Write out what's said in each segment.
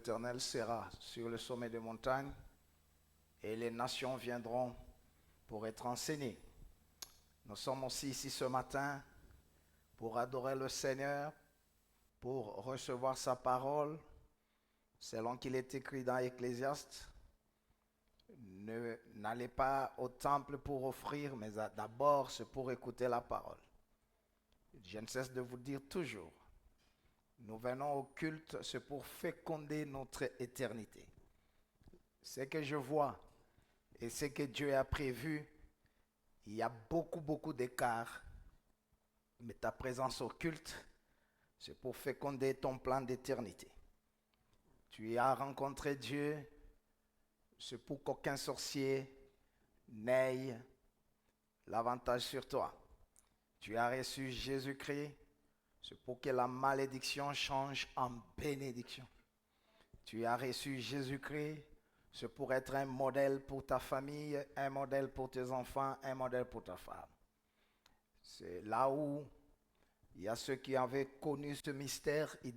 l'Éternel sera sur le sommet des montagnes et les nations viendront pour être enseignées. Nous sommes aussi ici ce matin pour adorer le Seigneur, pour recevoir sa parole, selon qu'il est écrit dans Ecclésiaste. N'allez pas au temple pour offrir, mais d'abord c'est pour écouter la parole. Je ne cesse de vous dire toujours, nous venons au culte, c'est pour féconder notre éternité. Ce que je vois et ce que Dieu a prévu, il y a beaucoup d'écart. Mais ta présence au culte, c'est pour féconder ton plan d'éternité. Tu as rencontré Dieu, c'est pour qu'aucun sorcier n'ait l'avantage sur toi. Tu as reçu Jésus-Christ, c'est pour que la malédiction change en bénédiction. Tu as reçu Jésus-Christ, c'est pour être un modèle pour ta famille, un modèle pour tes enfants, un modèle pour ta femme. C'est là où il y a ceux qui avaient connu ce mystère, ils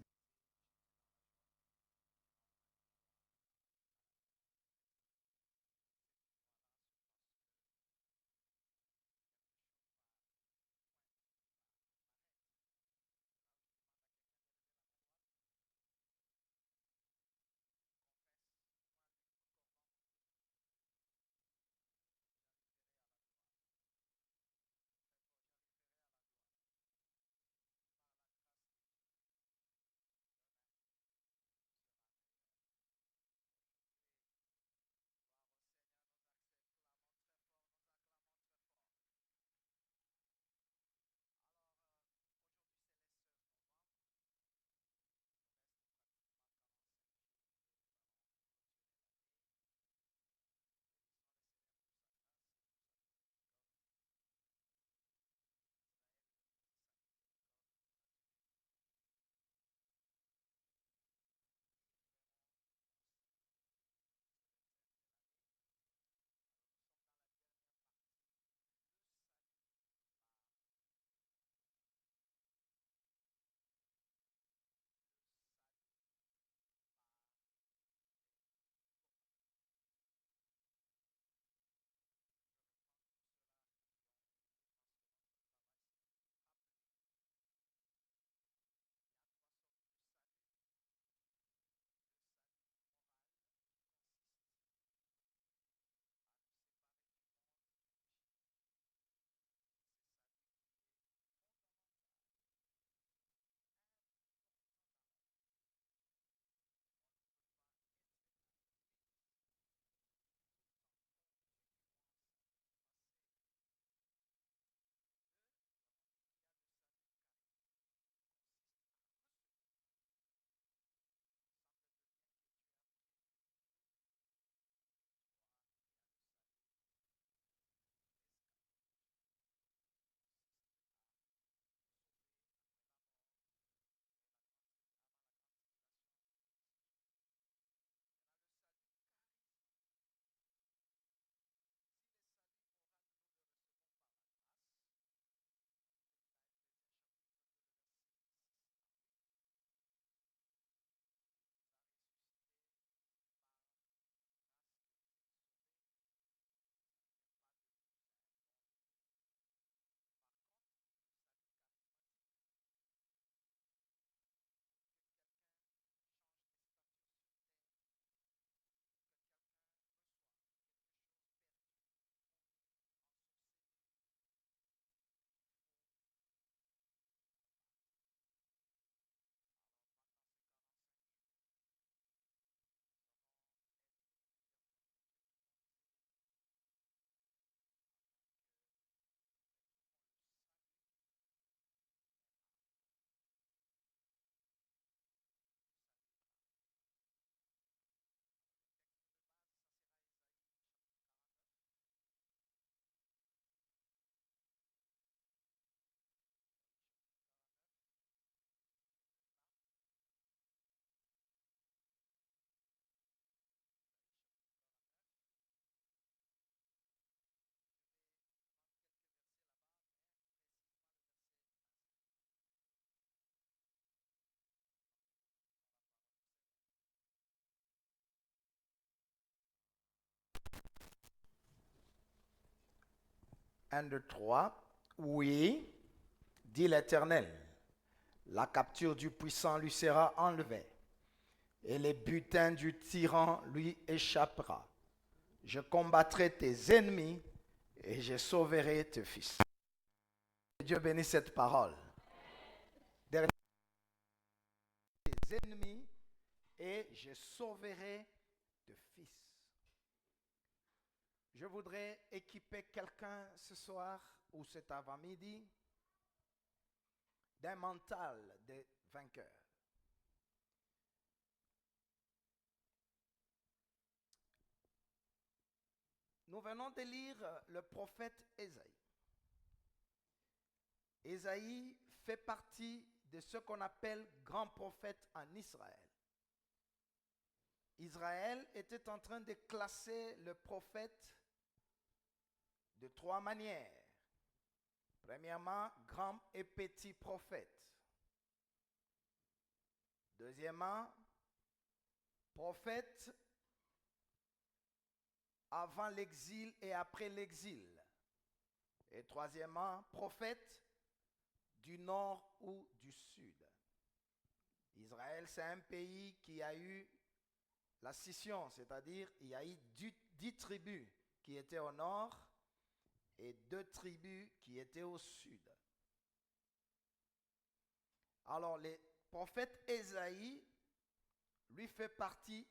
1, 2, 3. Oui, dit l'Éternel, la capture du puissant lui sera enlevée, et les butins du tyran lui échappera. Je combattrai tes ennemis, et je sauverai tes fils. Dieu bénisse cette parole. Derrière tes ennemis, et je sauverai tes fils. Je voudrais équiper quelqu'un ce soir ou cet avant-midi d'un mental de vainqueur. Nous venons de lire le prophète Ésaïe. Ésaïe fait partie de ce qu'on appelle grand prophète en Israël. Israël était en train de classer le prophète de 3 manières. Premièrement, grand et petit prophète. Deuxièmement, prophète avant l'exil et après l'exil. Et troisièmement, prophète du nord ou du sud. Israël, c'est un pays qui a eu la scission, c'est-à-dire il y a eu 10 tribus qui étaient au nord et 2 tribus qui étaient au sud. Alors, le prophète Ésaïe, lui fait partie,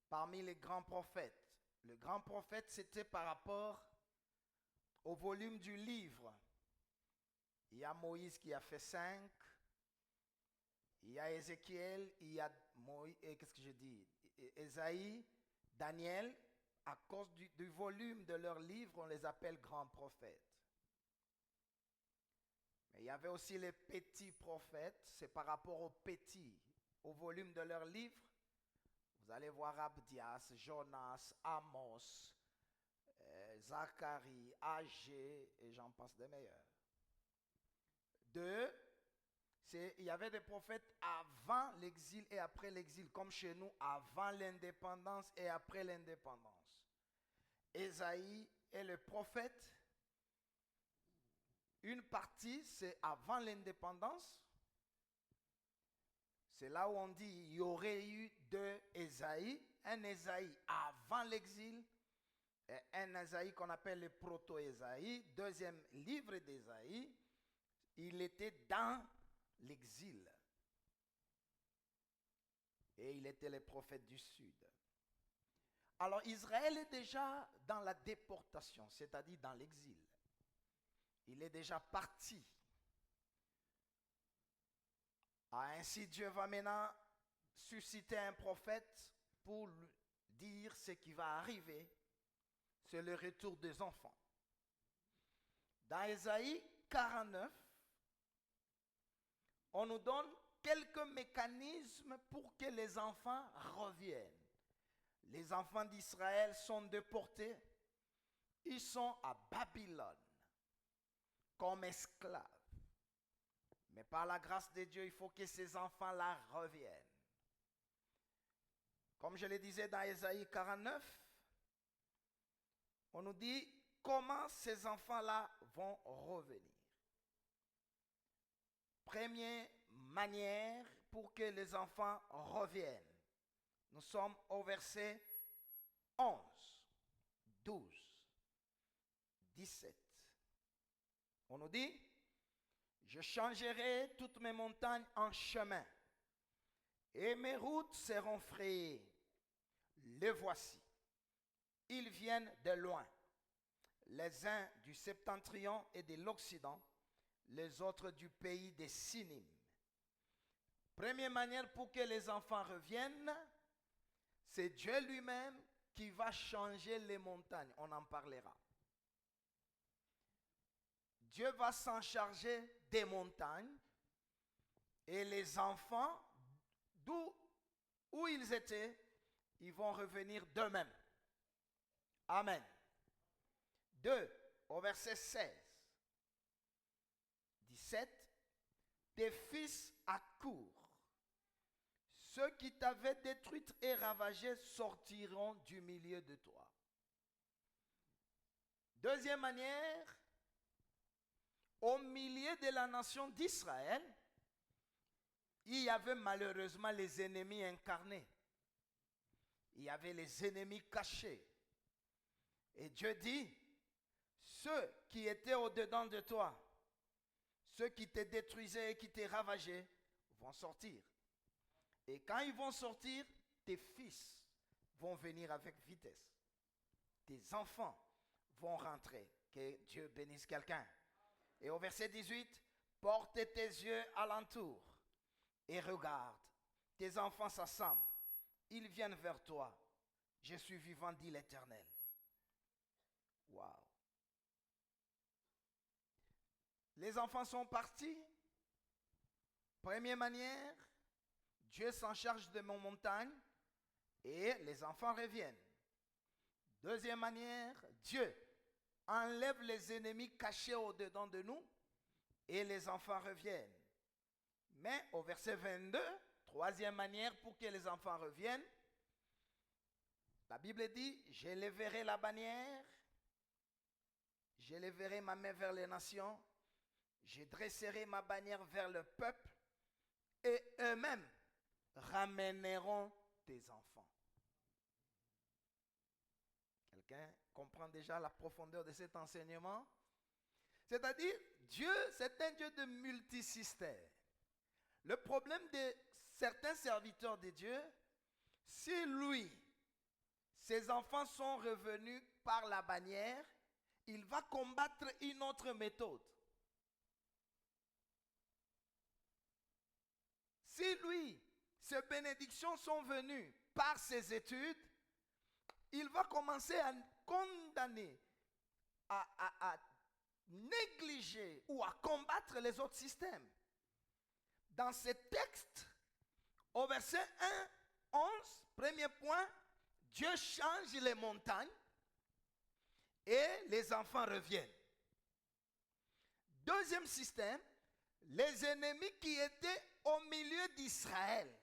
parmi les grands prophètes. Le grand prophète, c'était par rapport au volume du livre. Il y a Moïse qui a fait 5. Il y a Ézéchiel, il y a Ésaïe, Daniel. À cause du volume de leurs livres, on les appelle grands prophètes. Mais il y avait aussi les petits prophètes, c'est par rapport aux petits, au volume de leurs livres. Vous allez voir Abdias, Jonas, Amos, Zacharie, Agé, et j'en passe des meilleurs. 2, il y avait des prophètes avant l'exil et après l'exil, comme chez nous, avant l'indépendance et après l'indépendance. Ésaïe est le prophète. Une partie, c'est avant l'indépendance. C'est là où on dit qu'il y aurait eu 2 Ésaïe. Un Ésaïe avant l'exil et un Ésaïe qu'on appelle le proto-Ésaïe. Deuxième livre d'Ésaïe, il était dans l'exil. Et il était le prophète du sud. Alors Israël est déjà dans la déportation, c'est-à-dire dans l'exil. Il est déjà parti. Ainsi Dieu va maintenant susciter un prophète pour dire ce qui va arriver. C'est le retour des enfants. Dans Ésaïe 49, on nous donne quelques mécanismes pour que les enfants reviennent. Les enfants d'Israël sont déportés. Ils sont à Babylone comme esclaves. Mais par la grâce de Dieu, il faut que ces enfants-là reviennent. Comme je le disais dans Ésaïe 49, on nous dit comment ces enfants-là vont revenir. Première manière pour que les enfants reviennent. Nous sommes au verset 11, 12, 17. On nous dit, je changerai toutes mes montagnes en chemin, et mes routes seront frayées. Les voici. Ils viennent de loin, les uns du septentrion et de l'occident, les autres du pays des Sinim. Première manière pour que les enfants reviennent, c'est Dieu lui-même qui va changer les montagnes. On en parlera. Dieu va s'en charger des montagnes et les enfants, où ils étaient, ils vont revenir d'eux-mêmes. Amen. 2, au verset 16. 17. Tes fils accourent. Ceux qui t'avaient détruite et ravagée sortiront du milieu de toi. Deuxième manière, au milieu de la nation d'Israël, il y avait malheureusement les ennemis incarnés. Il y avait les ennemis cachés. Et Dieu dit, ceux qui étaient au-dedans de toi, ceux qui te détruisaient et qui te ravageaient, vont sortir. Et quand ils vont sortir, tes fils vont venir avec vitesse. Tes enfants vont rentrer. Que Dieu bénisse quelqu'un. Et au verset 18, porte tes yeux alentour et regarde. Tes enfants s'assemblent. Ils viennent vers toi. Je suis vivant, dit l'Éternel. Waouh. Les enfants sont partis. Première manière, Dieu s'en charge de mon montagne et les enfants reviennent. Deuxième manière, Dieu enlève les ennemis cachés au-dedans de nous et les enfants reviennent. Mais au verset 22, troisième manière pour que les enfants reviennent, la Bible dit, je lèverai la bannière, je lèverai ma main vers les nations, je dresserai ma bannière vers le peuple et eux-mêmes ramèneront tes enfants. Quelqu'un comprend déjà la profondeur de cet enseignement? C'est-à-dire, Dieu, c'est un Dieu de multisystème. Le problème de certains serviteurs de Dieu, si lui, ses enfants sont revenus par la bannière, il va combattre une autre méthode. Si lui, ses bénédictions sont venues par ses études, il va commencer à condamner, à négliger ou à combattre les autres systèmes. Dans ce texte, au verset 1, 11, premier point, Dieu change les montagnes et les enfants reviennent. Deuxième système, les ennemis qui étaient au milieu d'Israël,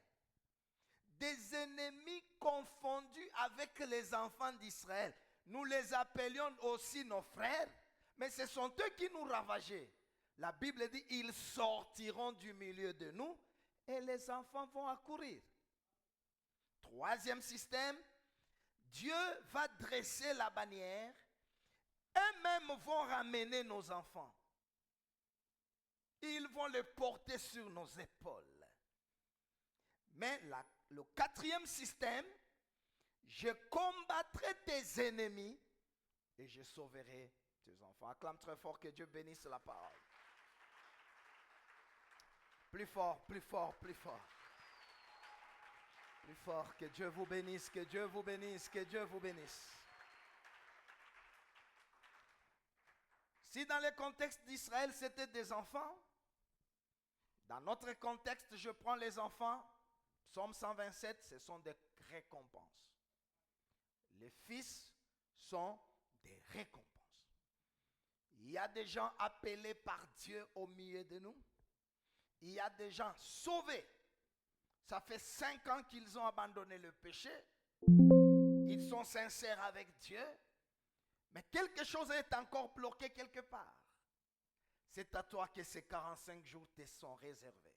des ennemis confondus avec les enfants d'Israël. Nous les appelions aussi nos frères, mais ce sont eux qui nous ravageaient. La Bible dit, ils sortiront du milieu de nous et les enfants vont accourir. Troisième système, Dieu va dresser la bannière, eux-mêmes vont ramener nos enfants. Ils vont les porter sur nos épaules. Mais le quatrième système, je combattrai tes ennemis et je sauverai tes enfants. Acclame très fort, que Dieu bénisse la parole. Plus fort, plus fort, plus fort. Plus fort, que Dieu vous bénisse, que Dieu vous bénisse, que Dieu vous bénisse. Si dans le contexte d'Israël, c'était des enfants, dans notre contexte, je prends les enfants, Psaume 127, ce sont des récompenses. Les fils sont des récompenses. Il y a des gens appelés par Dieu au milieu de nous. Il y a des gens sauvés. Ça fait 5 ans qu'ils ont abandonné le péché. Ils sont sincères avec Dieu. Mais quelque chose est encore bloqué quelque part. C'est à toi que ces 45 jours te sont réservés.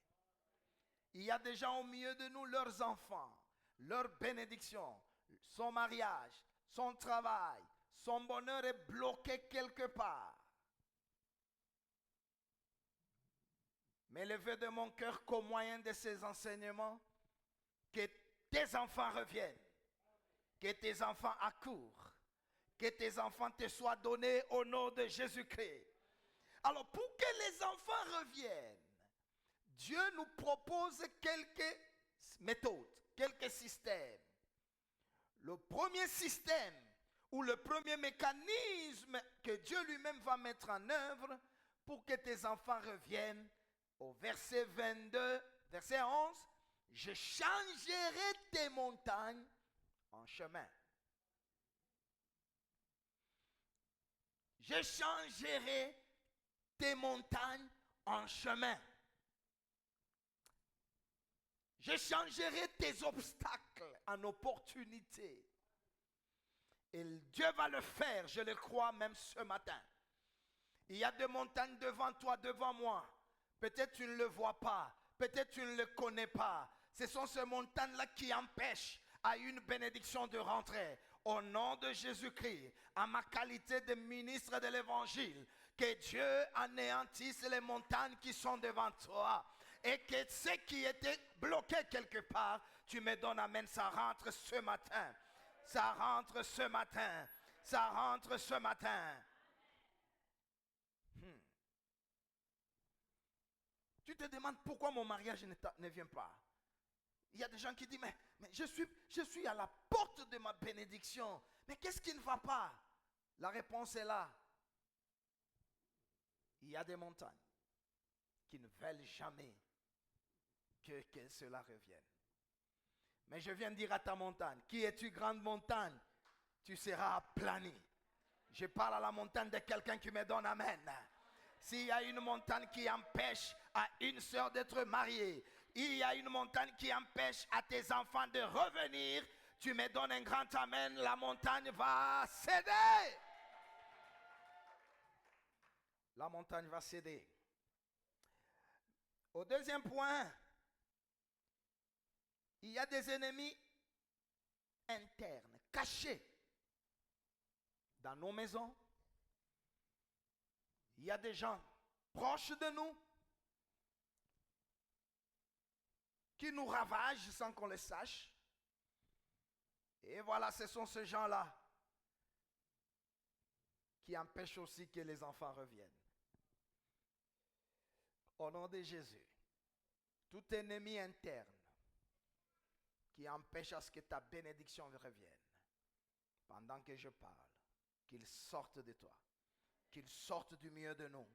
Il y a des gens au milieu de nous, leurs enfants, leur bénédiction, son mariage, son travail, son bonheur est bloqué quelque part. Mais le vœu de mon cœur qu'au moyen de ces enseignements, que tes enfants reviennent, que tes enfants accourent, que tes enfants te soient donnés au nom de Jésus-Christ. Alors pour que les enfants reviennent, Dieu nous propose quelques méthodes, quelques systèmes. Le premier système ou le premier mécanisme que Dieu lui-même va mettre en œuvre pour que tes enfants reviennent, au verset 22, verset 11, je changerai tes montagnes en chemin. Je changerai tes montagnes en chemin. Je changerai tes obstacles en opportunités. Et Dieu va le faire, je le crois même ce matin. Il y a des montagnes devant toi, devant moi. Peut-être tu ne le vois pas. Peut-être tu ne le connais pas. Ce sont ces montagnes-là qui empêchent à une bénédiction de rentrer. Au nom de Jésus-Christ, à ma qualité de ministre de l'Évangile, que Dieu anéantisse les montagnes qui sont devant toi. Et que ce qui était bloqué quelque part, tu me donnes, amen, ça rentre ce matin. Ça rentre ce matin. Ça rentre ce matin. Tu te demandes pourquoi mon mariage ne vient pas. Il y a des gens qui disent, mais je suis à la porte de ma bénédiction. Mais qu'est-ce qui ne va pas? La réponse est là. Il y a des montagnes qui ne veulent jamais que cela revienne. Mais je viens de dire à ta montagne, qui es-tu, grande montagne? Tu seras aplani. Je parle à la montagne de quelqu'un qui me donne amen. S'il y a une montagne qui empêche à une sœur d'être mariée, il y a une montagne qui empêche à tes enfants de revenir, tu me donnes un grand amen, la montagne va céder. La montagne va céder. Au deuxième point, il y a des ennemis internes, cachés dans nos maisons. Il y a des gens proches de nous qui nous ravagent sans qu'on le sache. Et voilà, ce sont ces gens-là qui empêchent aussi que les enfants reviennent. Au nom de Jésus, tout ennemi interne qui empêche à ce que ta bénédiction revienne, pendant que je parle, qu'il sorte de toi, qu'il sorte du milieu de nous,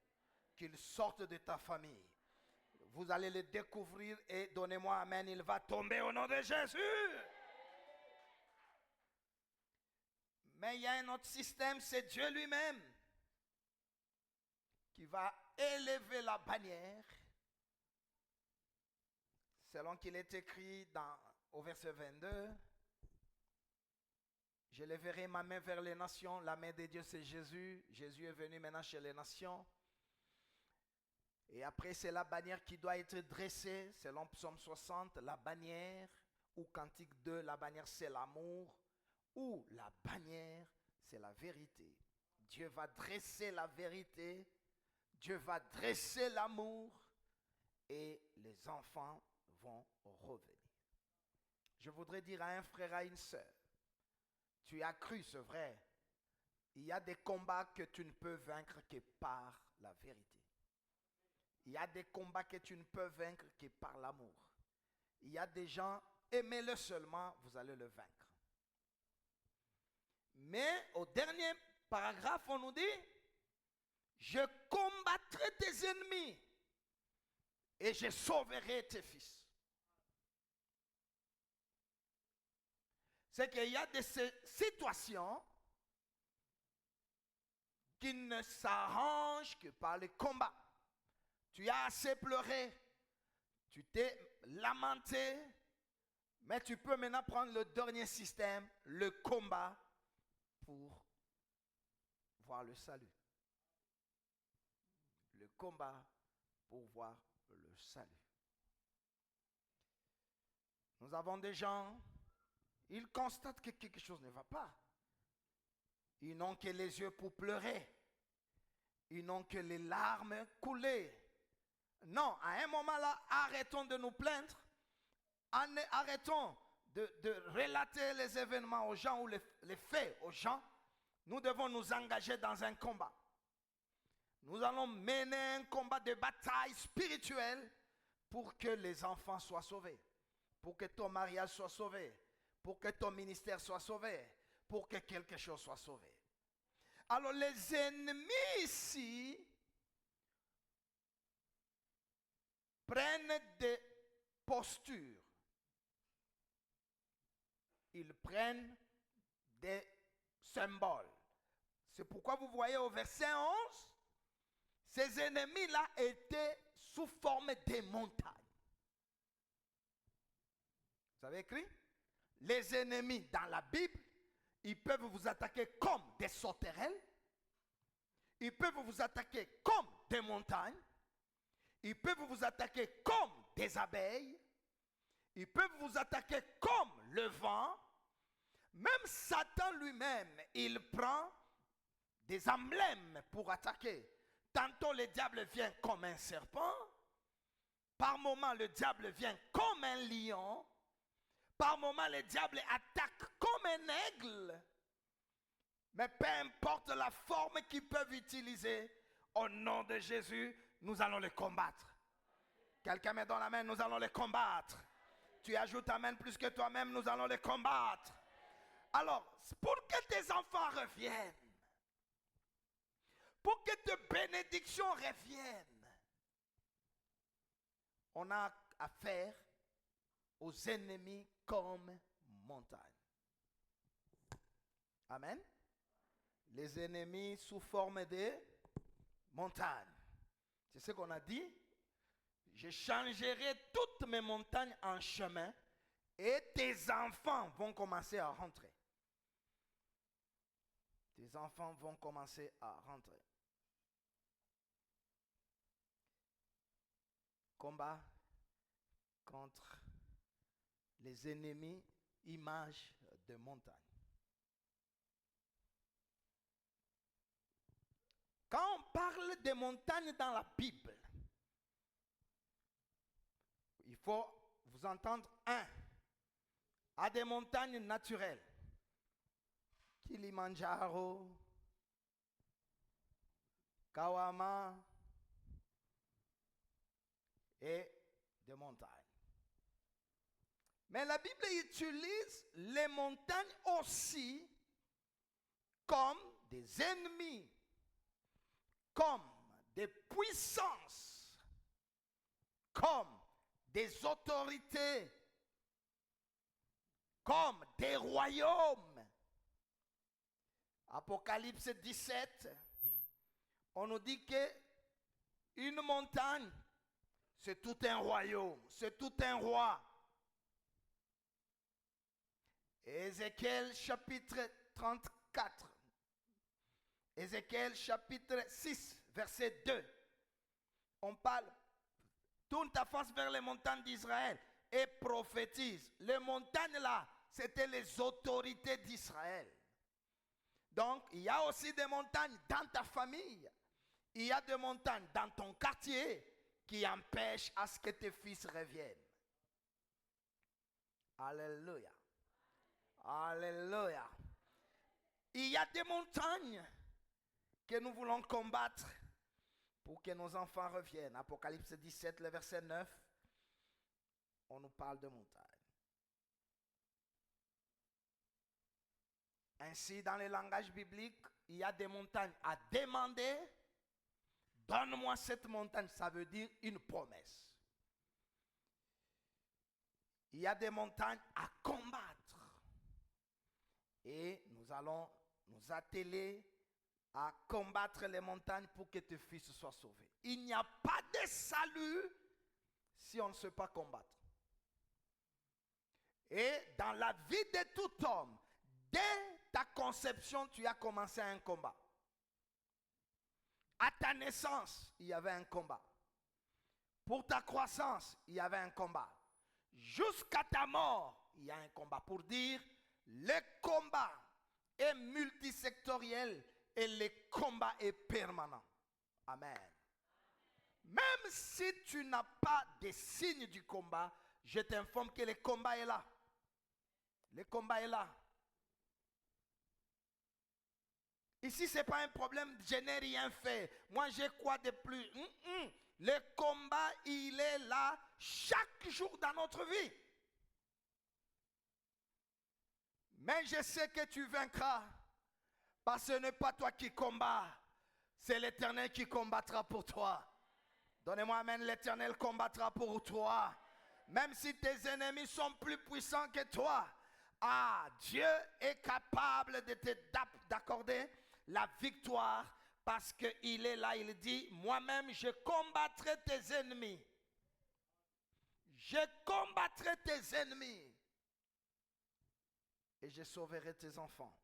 qu'il sorte de ta famille. Vous allez le découvrir et donnez-moi amen, il va tomber au nom de Jésus. Mais il y a un autre système, c'est Dieu lui-même qui va élever la bannière, selon qu'il est écrit au verset 22. Je lèverai ma main vers les nations. La main de Dieu, c'est Jésus. Jésus est venu maintenant chez les nations. Et après, c'est la bannière qui doit être dressée, selon Psaume 60. La bannière, ou Cantique 2, la bannière, c'est l'amour. Ou la bannière, c'est la vérité. Dieu va dresser la vérité. Dieu va dresser l'amour. Et les enfants vont revenir. Je voudrais dire à un frère, à une sœur, tu as cru, c'est vrai. Il y a des combats que tu ne peux vaincre que par la vérité. Il y a des combats que tu ne peux vaincre que par l'amour. Il y a des gens, aimez-le seulement, vous allez le vaincre. Mais au dernier paragraphe, on nous dit, je combattrai tes ennemis et je sauverai tes fils. C'est qu'il y a des situations qui ne s'arrangent que par le combat. Tu as assez pleuré, tu t'es lamenté, mais tu peux maintenant prendre le dernier système, le combat, pour voir le salut. Le combat pour voir le salut. Nous avons des gens, ils constatent que quelque chose ne va pas. Ils n'ont que les yeux pour pleurer. Ils n'ont que les larmes couler. Non, à un moment là, arrêtons de nous plaindre. Arrêtons de relater les événements aux gens ou les faits aux gens. Nous devons nous engager dans un combat. Nous allons mener un combat de bataille spirituelle pour que les enfants soient sauvés, pour que ton mariage soit sauvé, pour que ton ministère soit sauvé, pour que quelque chose soit sauvé. Alors les ennemis ici prennent des postures. Ils prennent des symboles. C'est pourquoi vous voyez au verset 11, ces ennemis-là étaient sous forme de montagnes. Vous avez écrit? Les ennemis dans la Bible, Ils peuvent vous attaquer comme des sauterelles. Ils peuvent vous attaquer comme des montagnes. Ils peuvent vous attaquer comme des abeilles. Ils peuvent vous attaquer comme le vent. Même Satan lui-même, il prend des emblèmes pour attaquer. Tantôt le diable vient comme un serpent. Par moments, le diable vient comme un lion. Par moments, le diable attaque comme un aigle. Mais peu importe la forme qu'ils peuvent utiliser, au nom de Jésus, nous allons les combattre. Quelqu'un met dans la main, nous allons les combattre. Tu ajoutes amen plus que toi-même, nous allons les combattre. Alors, pour que tes enfants reviennent, pour que tes bénédictions reviennent, on a affaire aux ennemis comme montagne. Amen. Les ennemis sous forme de montagnes. C'est ce qu'on a dit. Je changerai toutes mes montagnes en chemin et tes enfants vont commencer à rentrer. Tes enfants vont commencer à rentrer. Combat contre les ennemis, images de montagne. Quand on parle des montagnes dans la Bible, il faut vous entendre à des montagnes naturelles. Kilimanjaro, Kawama et des montagnes. Mais la Bible utilise les montagnes aussi comme des ennemis, comme des puissances, comme des autorités, comme des royaumes. Apocalypse 17, on nous dit que une montagne, c'est tout un royaume, c'est tout un roi. Ézéchiel chapitre 34, Ézéchiel chapitre 6, verset 2, on parle, tourne ta face vers les montagnes d'Israël et prophétise. Les montagnes là, c'était les autorités d'Israël. Donc, il y a aussi des montagnes dans ta famille. Il y a des montagnes dans ton quartier qui empêchent à ce que tes fils reviennent. Alléluia. Alléluia. Il y a des montagnes que nous voulons combattre pour que nos enfants reviennent. Apocalypse 17, le verset 9, on nous parle de montagnes. Ainsi, dans le langage biblique, il y a des montagnes à demander. Donne-moi cette montagne, ça veut dire une promesse. Il y a des montagnes à combattre. Et nous allons nous atteler à combattre les montagnes pour que tes fils soient sauvés. Il n'y a pas de salut si on ne sait pas combattre. Et dans la vie de tout homme, dès ta conception, tu as commencé un combat. À ta naissance, il y avait un combat. Pour ta croissance, il y avait un combat. Jusqu'à ta mort, il y a un combat. Pour dire, le combat est multisectoriel et le combat est permanent. Amen. Même si tu n'as pas de signes du combat, je t'informe que le combat est là. Le combat est là. Ici, ce n'est pas un problème, je n'ai rien fait. Moi, j'ai quoi de plus? Le combat, il est là chaque jour dans notre vie. Mais je sais que tu vaincras. Parce que ce n'est pas toi qui combats. C'est l'Éternel qui combattra pour toi. Donnez-moi amen, l'Éternel combattra pour toi. Même si tes ennemis sont plus puissants que toi. Dieu est capable de d'accorder la victoire parce qu'il est là, il dit, moi-même je combattrai tes ennemis. Je combattrai tes ennemis. Et je sauverai tes enfants.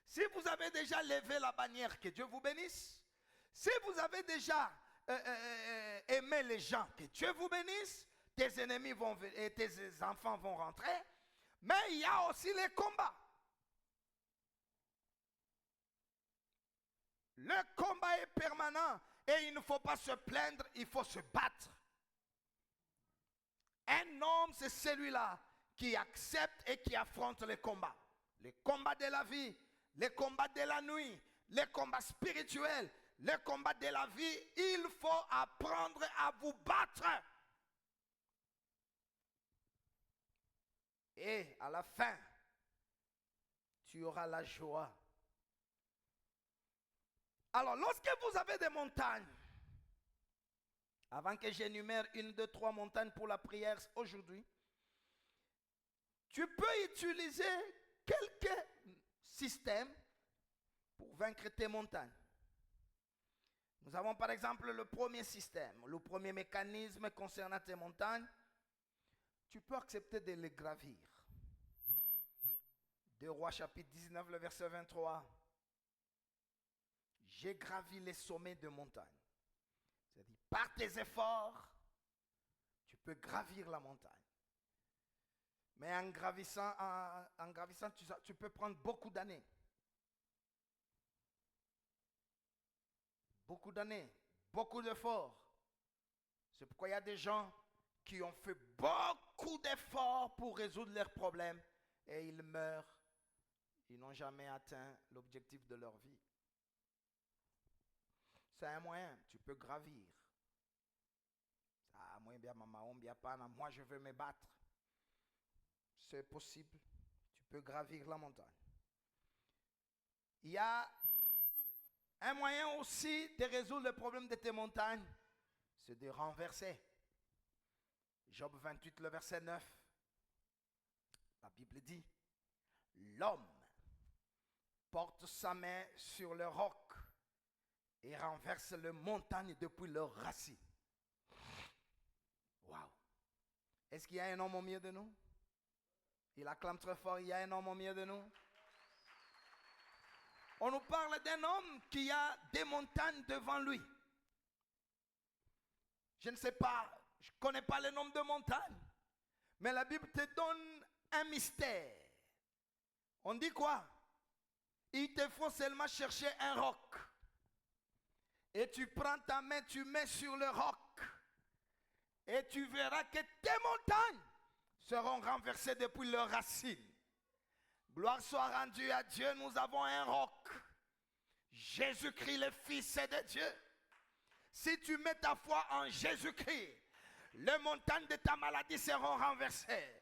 Si vous avez déjà levé la bannière, que Dieu vous bénisse. Si vous avez déjà aimé les gens, que Dieu vous bénisse. Tes ennemis vont et tes enfants vont rentrer. Mais il y a aussi les combats. Le combat est permanent et il ne faut pas se plaindre, il faut se battre. Un homme, c'est celui-là qui accepte et qui affronte les combats. Les combats de la vie, les combats de la nuit, les combats spirituels, les combats de la vie. Il faut apprendre à vous battre. Et à la fin, tu auras la joie. Alors, lorsque vous avez des montagnes, avant que j'énumère 1, 2, 3 montagnes pour la prière aujourd'hui, tu peux utiliser quelques systèmes pour vaincre tes montagnes. Nous avons par exemple le premier système, le premier mécanisme concernant tes montagnes. Tu peux accepter de les gravir. 2 Rois chapitre 19, le verset 23. J'ai gravi les sommets de montagne. C'est-à-dire, par tes efforts, tu peux gravir la montagne. Mais en gravissant, tu peux prendre beaucoup d'années. Beaucoup d'années, beaucoup d'efforts. C'est pourquoi il y a des gens qui ont fait beaucoup d'efforts pour résoudre leurs problèmes et ils meurent. Ils n'ont jamais atteint l'objectif de leur vie. C'est un moyen, tu peux gravir. Moi, je veux me battre. C'est possible. Tu peux gravir la montagne. Il y a un moyen aussi de résoudre le problème de tes montagnes, c'est de renverser. Job 28, le verset 9. La Bible dit, l'homme porte sa main sur le roc et renverse les montagnes depuis leurs racines. Waouh! Est-ce qu'il y a un homme au milieu de nous? Il acclame très fort, il y a un homme au milieu de nous. On nous parle d'un homme qui a des montagnes devant lui. Je ne sais pas, je ne connais pas le nombre de montagnes, mais la Bible te donne un mystère. On dit quoi? Il te faut seulement chercher un roc. Et tu prends ta main, tu mets sur le roc. Et tu verras que tes montagnes seront renversées depuis leurs racines. Gloire soit rendue à Dieu, nous avons un roc. Jésus-Christ, le Fils de Dieu. Si tu mets ta foi en Jésus-Christ, les montagnes de ta maladie seront renversées.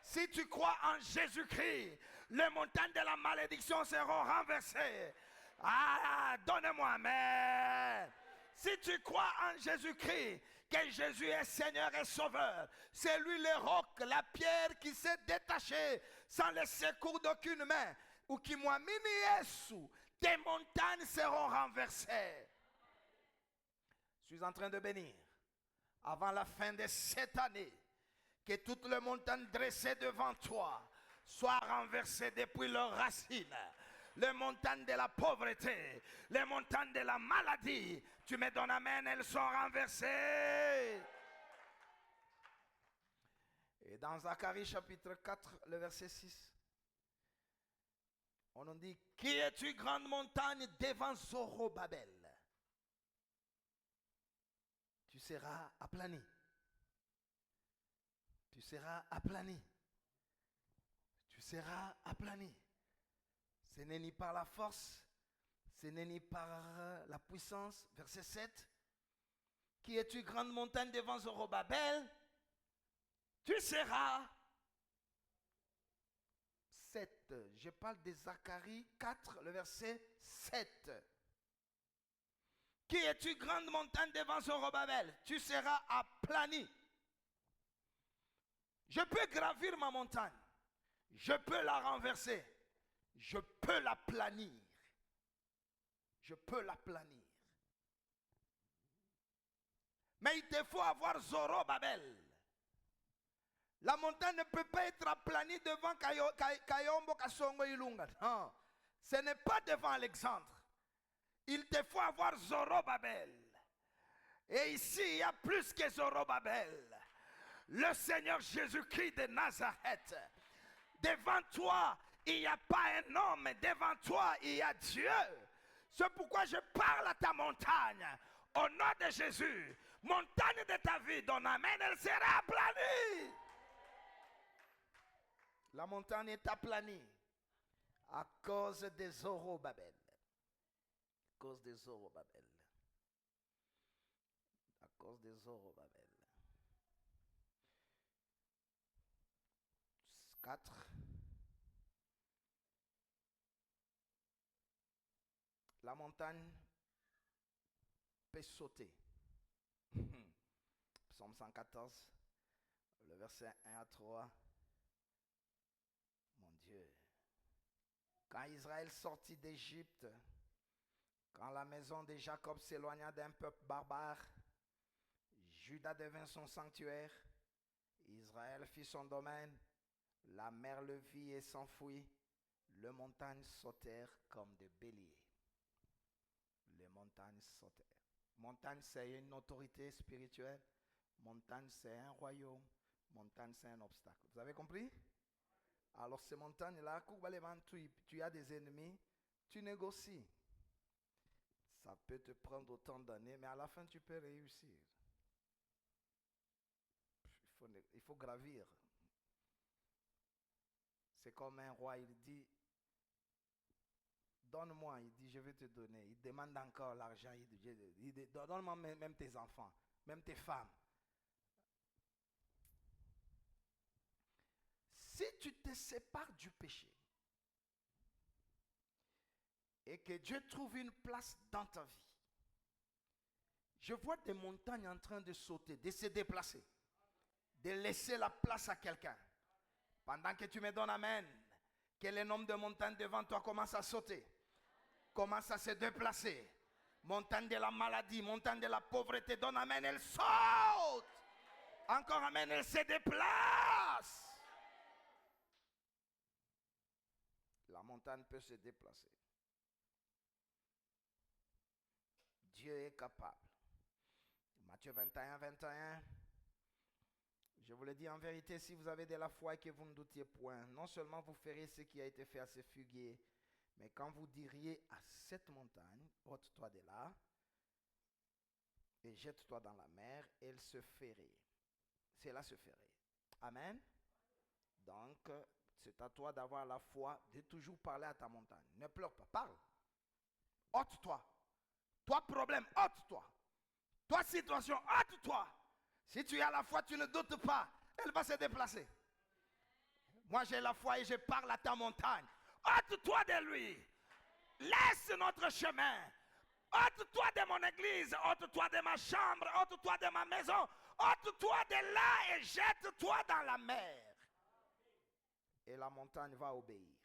Si tu crois en Jésus-Christ, les montagnes de la malédiction seront renversées. Ah, donne-moi amen. Si tu crois en Jésus-Christ, que Jésus est Seigneur et Sauveur, c'est lui le roc, la pierre qui s'est détachée sans le secours d'aucune main, ou qui m'a mis Yesu, tes montagnes seront renversées. Je suis en train de bénir, avant la fin de cette année, que toutes les montagnes dressées devant toi soient renversées depuis leurs racines. Les montagnes de la pauvreté, les montagnes de la maladie, tu me donnes amen, elles sont renversées. Et dans Zacharie chapitre 4, le verset 6, on nous dit, qui es-tu grande montagne devant Zorobabel? Tu seras aplani. Tu seras aplani. Tu seras aplani. Ce n'est ni par la force, ce n'est ni par la puissance. Verset 7. Qui es-tu grande montagne devant Zorobabel? Tu seras 7. Je parle de Zacharie 4, le verset 7. Qui es-tu grande montagne devant Zorobabel? Tu seras aplani. Je peux gravir ma montagne. Je peux la renverser. Je peux la planir. Je peux la planir. Mais il te faut avoir Zorobabel. La montagne ne peut pas être aplanie devant Kayombo Kasongo Ilunga. Non. Ce n'est pas devant Alexandre. Il te faut avoir Zorobabel. Et ici, il y a plus que Zorobabel. Le Seigneur Jésus-Christ de Nazareth. Devant toi, il n'y a pas un homme. Devant toi, il y a Dieu. C'est pourquoi je parle à ta montagne. Au nom de Jésus, montagne de ta vie, ton amen, elle sera aplanie. La montagne est aplanie à cause des Zorobabel. À cause des Zorobabel. À cause des Zorobabel. 4. La montagne peut sauter. Psaume 114, le verset 1 à 3. Mon Dieu. Quand Israël sortit d'Égypte, quand la maison de Jacob s'éloigna d'un peuple barbare, Juda devint son sanctuaire, Israël fit son domaine, la mer le vit et s'enfuit, les montagnes sautèrent comme des béliers. Les montagnes sautèrent. Montagne, c'est une autorité spirituelle. Montagne, c'est un royaume. Montagne, c'est un obstacle. Vous avez compris? Alors, ces montagnes-là, tu as des ennemis, tu négocies. Ça peut te prendre autant d'années, mais à la fin, tu peux réussir. Il faut gravir. C'est comme un roi, il dit, donne-moi, il dit, je vais te donner. Il demande encore l'argent, il dit, donne-moi même tes enfants, même tes femmes. Si tu te sépares du péché et que Dieu trouve une place dans ta vie, je vois des montagnes en train de sauter, de se déplacer, de laisser la place à quelqu'un. Pendant que tu me donnes amen, que le nombre de montagnes devant toi commence à sauter, commence à se déplacer. Montagne de la maladie, montagne de la pauvreté, donne amen, elle saute. Encore amen, elle se déplace. La montagne peut se déplacer. Dieu est capable. Matthieu 21, 21. Je vous le dis en vérité, si vous avez de la foi et que vous ne doutiez point, non seulement vous ferez ce qui a été fait à ce figuier, mais quand vous diriez à cette montagne, ôte-toi de là et jette-toi dans la mer, elle se ferait. Cela se ferait. Amen. Donc, c'est à toi d'avoir la foi, de toujours parler à ta montagne. Ne pleure pas, parle. Ôte-toi. Toi, problème, ôte-toi. Toi, situation, ôte-toi. Si tu as la foi, tu ne doutes pas. Elle va se déplacer. Moi, j'ai la foi et je parle à ta montagne. Ôte-toi de lui. Laisse notre chemin. Ôte-toi de mon église. Ôte-toi de ma chambre. Ôte-toi de ma maison. Ôte-toi de là et jette-toi dans la mer. Et la montagne va obéir.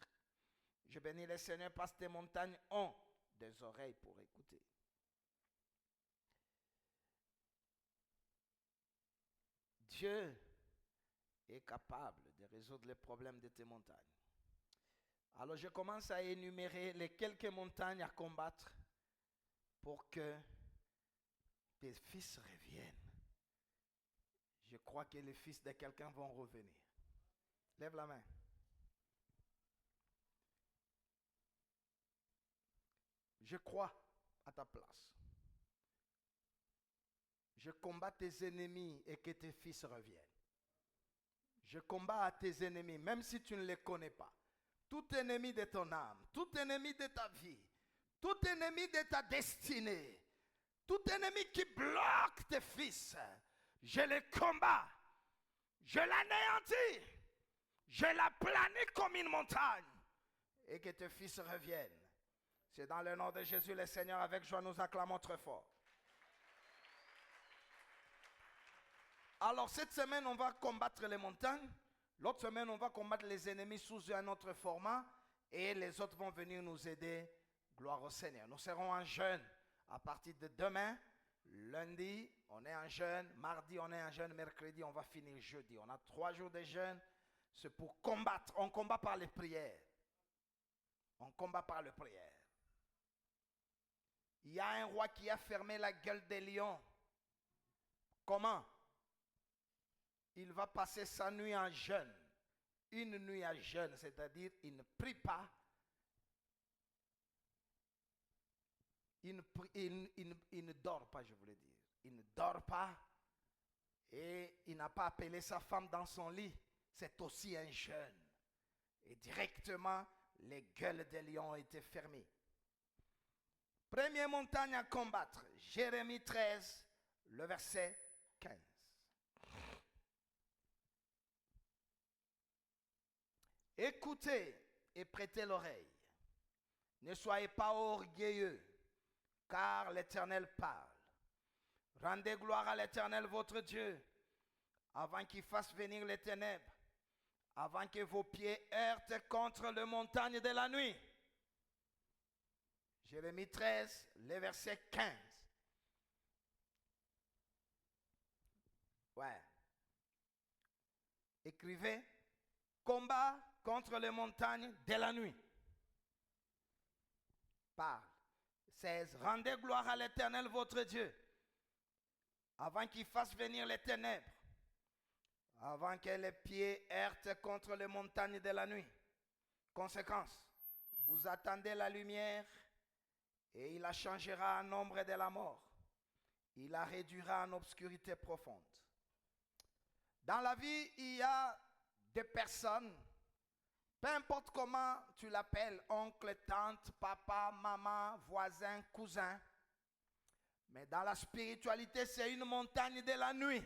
Je bénis le Seigneur parce que tes montagnes ont des oreilles pour écouter. Dieu est capable de résoudre les problèmes de tes montagnes. Alors je commence à énumérer les quelques montagnes à combattre pour que tes fils reviennent. Je crois que les fils de quelqu'un vont revenir. Lève la main. Je crois à ta place. Je combats tes ennemis et que tes fils reviennent. Je combats à tes ennemis, même si tu ne les connais pas. Tout ennemi de ton âme, tout ennemi de ta vie, tout ennemi de ta destinée, tout ennemi qui bloque tes fils, je les combats, je l'anéantis, je l'aplanis comme une montagne et que tes fils reviennent. C'est dans le nom de Jésus le Seigneur, avec joie nous acclamons très fort. Alors cette semaine, on va combattre les montagnes. L'autre semaine, on va combattre les ennemis sous un autre format. Et les autres vont venir nous aider. Gloire au Seigneur. Nous serons en jeûne à partir de demain. Lundi, on est en jeûne. Mardi, on est en jeûne. Mercredi, on va finir jeudi. On a 3 jours de jeûne. C'est pour combattre. On combat par les prières. On combat par la prière. Il y a un roi qui a fermé la gueule des lions. Comment? Il va passer sa nuit en jeûne. Une nuit en jeûne, c'est-à-dire il ne prie pas. Il ne dort pas, je voulais dire. Il ne dort pas et il n'a pas appelé sa femme dans son lit. C'est aussi un jeûne. Et directement, les gueules des lions ont été fermées. Première montagne à combattre, Jérémie 13, le verset 15. Écoutez et prêtez l'oreille. Ne soyez pas orgueilleux, car l'Éternel parle. Rendez gloire à l'Éternel votre Dieu, avant qu'il fasse venir les ténèbres, avant que vos pieds heurtent contre les montagnes de la nuit. Jérémie 13, le verset 15. Ouais. Écrivez, combat contre les montagnes de la nuit. Parle. 16. Rendez gloire à l'Éternel votre Dieu, avant qu'il fasse venir les ténèbres, avant que les pieds heurtent contre les montagnes de la nuit. Conséquence, vous attendez la lumière et il la changera en ombre de la mort. Il la réduira en obscurité profonde. Dans la vie, il y a des personnes, peu importe comment tu l'appelles, oncle, tante, papa, maman, voisin, cousin, mais dans la spiritualité, c'est une montagne de la nuit.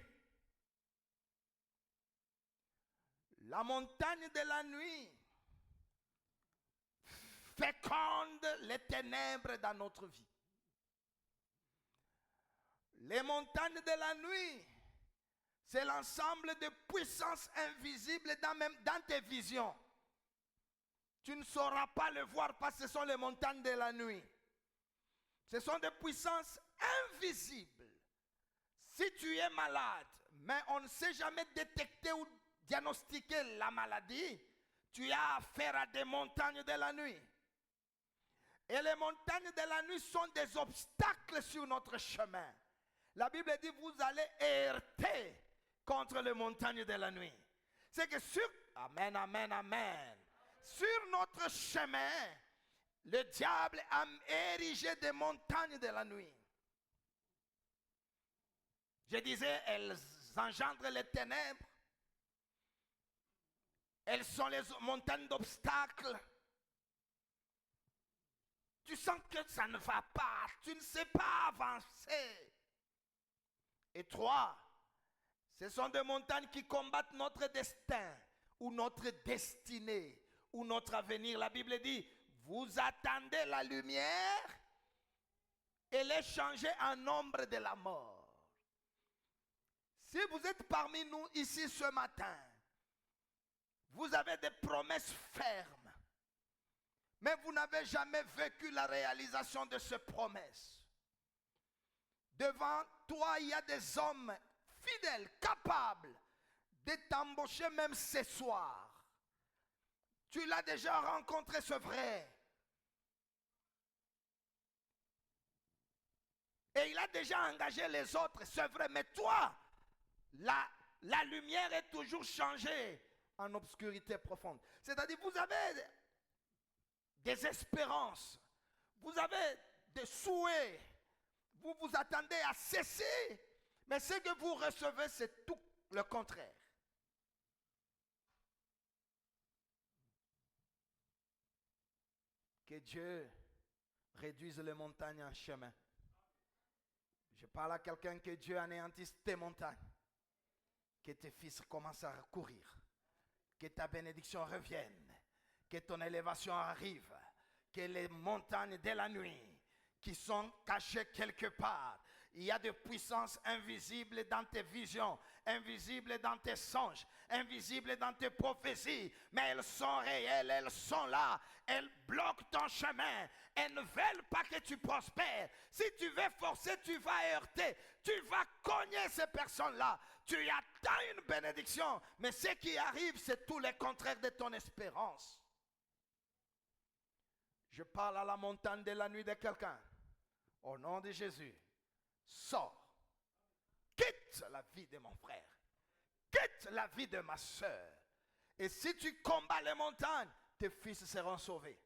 La montagne de la nuit féconde les ténèbres dans notre vie. Les montagnes de la nuit, c'est l'ensemble de puissances invisibles dans tes visions. Tu ne sauras pas le voir parce que ce sont les montagnes de la nuit. Ce sont des puissances invisibles. Si tu es malade, mais on ne sait jamais détecter ou diagnostiquer la maladie, tu as affaire à des montagnes de la nuit. Et les montagnes de la nuit sont des obstacles sur notre chemin. La Bible dit, vous allez heurter contre les montagnes de la nuit. C'est que sur... Amen, amen, amen. Sur notre chemin, le diable a érigé des montagnes de la nuit. Je disais, elles engendrent les ténèbres. Elles sont les montagnes d'obstacles. Tu sens que ça ne va pas. Tu ne sais pas avancer. Et 3, ce sont des montagnes qui combattent notre destin ou notre destinée ou notre avenir. La Bible dit, vous attendez la lumière et les changez en ombre de la mort. Si vous êtes parmi nous ici ce matin, vous avez des promesses fermes, mais vous n'avez jamais vécu la réalisation de ces promesses. Devant toi, il y a des hommes fidèles, capables de t'embaucher même ce soir. Tu l'as déjà rencontré, c'est vrai. Et il a déjà engagé les autres, c'est vrai. Mais toi, la lumière est toujours changée en obscurité profonde. C'est-à-dire, vous avez des espérances, vous avez des souhaits, vous vous attendez à cesser, mais ce que vous recevez, c'est tout le contraire. Que Dieu réduise les montagnes en chemin. Je parle à quelqu'un, que Dieu anéantisse tes montagnes. Que tes fils commencent à courir. Que ta bénédiction revienne. Que ton élévation arrive. Que les montagnes de la nuit qui sont cachées quelque part. Il y a des puissances invisibles dans tes visions, invisibles dans tes songes, invisibles dans tes prophéties, mais elles sont réelles, elles sont là, elles bloquent ton chemin, elles ne veulent pas que tu prospères. Si tu veux forcer, tu vas heurter, tu vas cogner ces personnes-là. Tu y attends une bénédiction, mais ce qui arrive, c'est tout le contraire de ton espérance. Je parle à la montagne de la nuit de quelqu'un. Au nom de Jésus, sors. Quitte la vie de mon frère. Quitte la vie de ma soeur. Et si tu combats les montagnes, tes fils seront sauvés.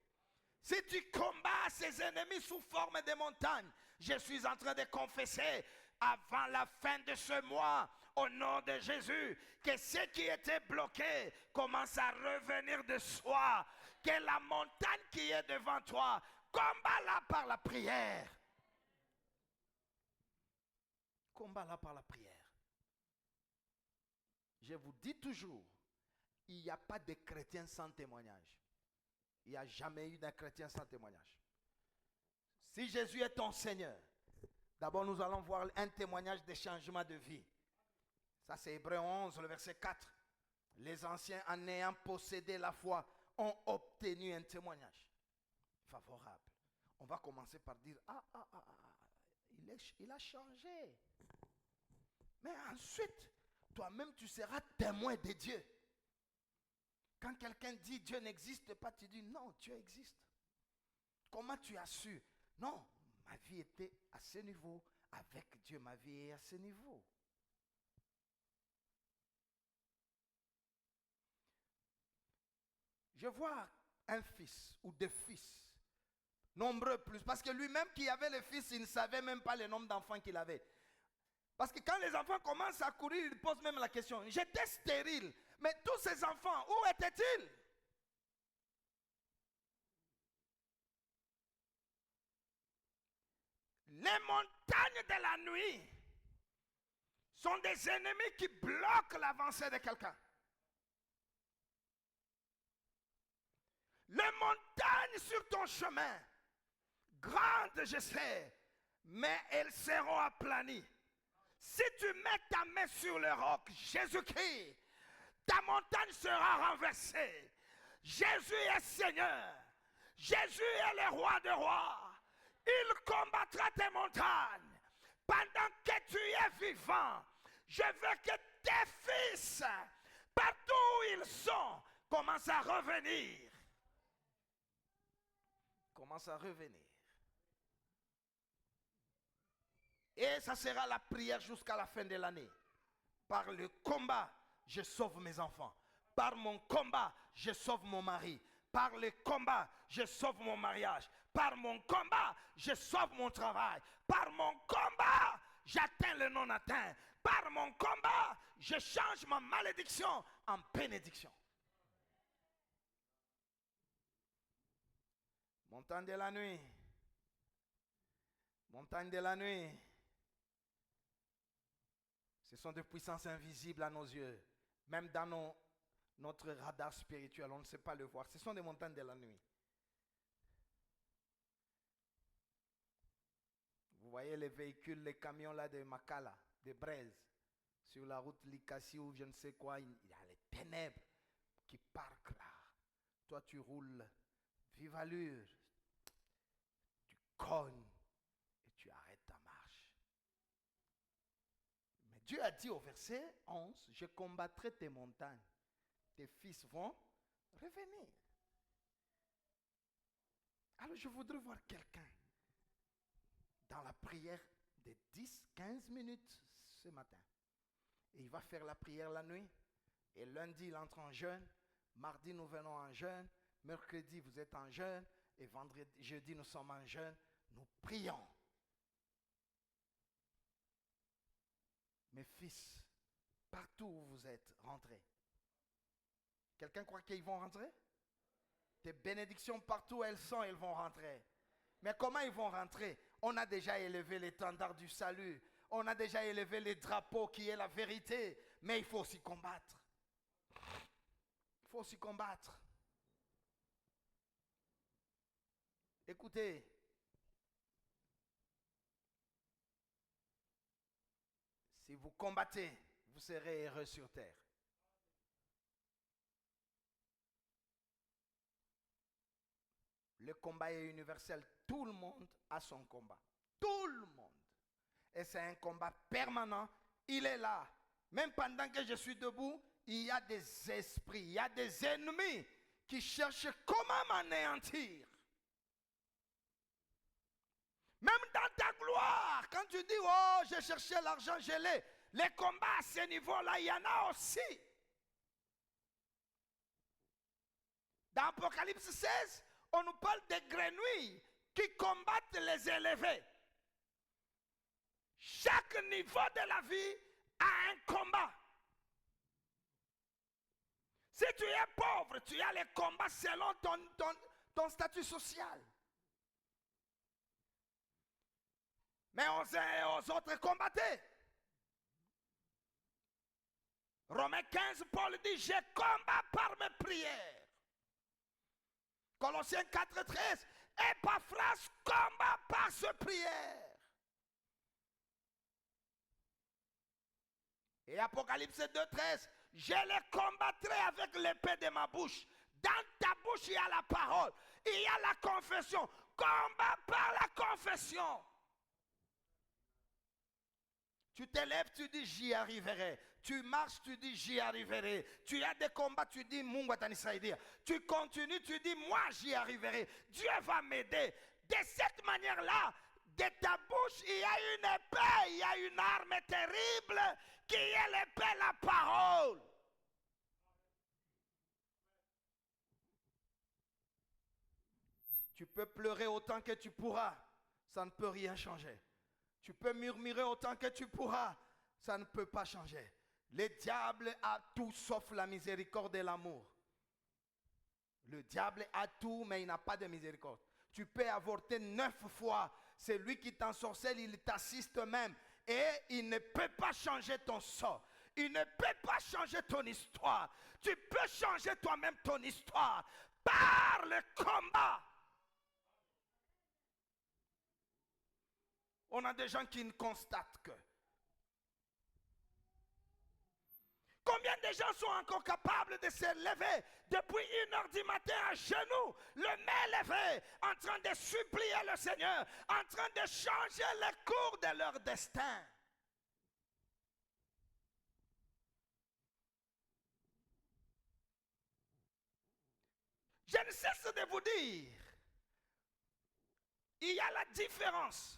Si tu combats ces ennemis sous forme de montagnes, je suis en train de confesser avant la fin de ce mois, au nom de Jésus, que ce qui était bloqué commence à revenir de soi. Que la montagne qui est devant toi, combat-la par la prière. Combat-la par la prière. Je vous dis toujours, il n'y a pas de chrétien sans témoignage. Il n'y a jamais eu d'un chrétien sans témoignage. Si Jésus est ton Seigneur, d'abord nous allons voir un témoignage de changement de vie. Ça c'est Hébreux 11, le verset 4. Les anciens, en ayant possédé la foi, ont obtenu un témoignage favorable. On va commencer par dire, il a changé. Mais ensuite, toi-même tu seras témoin de Dieu. Quand quelqu'un dit Dieu n'existe pas, tu dis non, Dieu existe. Comment tu as su? Non, ma vie était à ce niveau. Avec Dieu, ma vie est à ce niveau. Je vois un fils ou des fils, nombreux plus, parce que lui-même qui avait le fils, il ne savait même pas le nombre d'enfants qu'il avait. Parce que quand les enfants commencent à courir, ils posent même la question, j'étais stérile, mais tous ces enfants, où étaient-ils? Les montagnes de la nuit sont des ennemis qui bloquent l'avancée de quelqu'un. Les montagnes sur ton chemin, grandes je sais, mais elles seront aplanies. Si tu mets ta main sur le roc, Jésus-Christ, ta montagne sera renversée. Jésus est Seigneur. Jésus est le roi des rois. Il combattra tes montagnes. Pendant que tu es vivant, je veux que tes fils, partout où ils sont, commencent à revenir. Commencent à revenir. Et ça sera la prière jusqu'à la fin de l'année. Par le combat, je sauve mes enfants. Par mon combat, je sauve mon mari. Par le combat, je sauve mon mariage. Par mon combat, je sauve mon travail. Par mon combat, j'atteins le non atteint. Par mon combat, je change ma malédiction en bénédiction. Montagne de la nuit. Montagne de la nuit. Ce sont des puissances invisibles à nos yeux. Même dans notre radar spirituel, on ne sait pas le voir. Ce sont des montagnes de la nuit. Vous voyez les véhicules, les camions là de Makala, de Braise, sur la route Likasi ou je ne sais quoi, il y a les ténèbres qui partent là. Toi tu roules, vive allure, tu cognes et tu arrêtes ta marche. Mais Dieu a dit au verset 11, je combattrai tes montagnes. Tes fils vont revenir. Alors je voudrais voir quelqu'un dans la prière de 10-15 minutes ce matin. Et il va faire la prière la nuit. Et lundi, il entre en jeûne. Mardi, nous venons en jeûne. Mercredi, vous êtes en jeûne. Et vendredi, jeudi, nous sommes en jeûne. Nous prions. Mes fils, partout où vous êtes, rentrez. Quelqu'un croit qu'ils vont rentrer? Tes bénédictions, partout où elles sont, elles vont rentrer. Mais comment ils vont rentrer? On a déjà élevé l'étendard du salut. On a déjà élevé les drapeaux qui est la vérité. Mais il faut aussi combattre. Il faut aussi combattre. Écoutez. Si vous combattez, vous serez heureux sur terre. Le combat est universel. Tout le monde a son combat. Tout le monde. Et c'est un combat permanent. Il est là. Même pendant que je suis debout, il y a des esprits, il y a des ennemis qui cherchent comment m'anéantir. Même dans ta gloire, quand tu dis, oh, j'ai cherché l'argent, je l'ai. Les combats à ce niveau-là, il y en a aussi. Dans Apocalypse 16, on nous parle des grenouilles qui combattent les élevés. Chaque niveau de la vie a un combat. Si tu es pauvre, tu as les combats selon ton statut social. Mais aux autres, combattez. Romains 15, Paul dit, je combats par mes prières. Colossiens 4, 13, Epaphras combat par ses prières. Et Apocalypse 2, 13, je les combattrai avec l'épée de ma bouche. Dans ta bouche, il y a la parole, il y a la confession. Combat par la confession. Tu te lèves, tu dis j'y arriverai. Tu marches, tu dis j'y arriverai. Tu as des combats, tu dis tu continues, tu dis moi j'y arriverai. Dieu va m'aider. De cette manière-là, de ta bouche, il y a une épée, il y a une arme terrible qui est l'épée, la parole. Tu peux pleurer autant que tu pourras, ça ne peut rien changer. Tu peux murmurer autant que tu pourras, ça ne peut pas changer. Le diable a tout sauf la miséricorde et l'amour. Le diable a tout, mais il n'a pas de miséricorde. Tu peux avorter 9 fois. C'est lui qui t'ensorcelle, il t'assiste même. Et il ne peut pas changer ton sort. Il ne peut pas changer ton histoire. Tu peux changer toi-même ton histoire par le combat. On a des gens qui ne constatent que. Combien de gens sont encore capables de se lever depuis 1h du matin à genoux, le main levé, en train de supplier le Seigneur, en train de changer le cours de leur destin? Je ne cesse de vous dire, il y a la différence